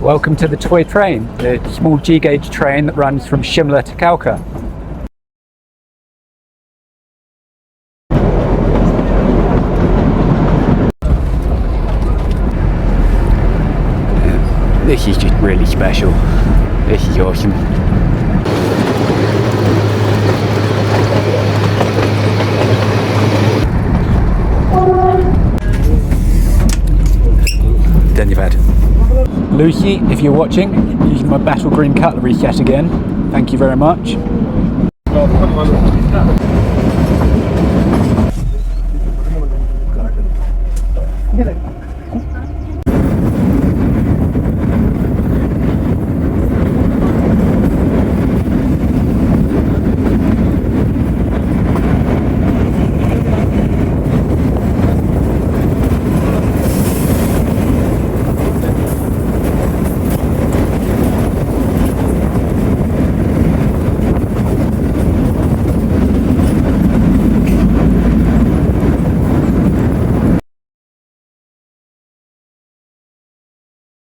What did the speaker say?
Welcome to the toy train, the small G-gauge train that runs from Shimla to Kalka. This is just really special. This is awesome. Then you've had. Lucy, if you're watching, using my battle green cutlery set again. Thank you very much.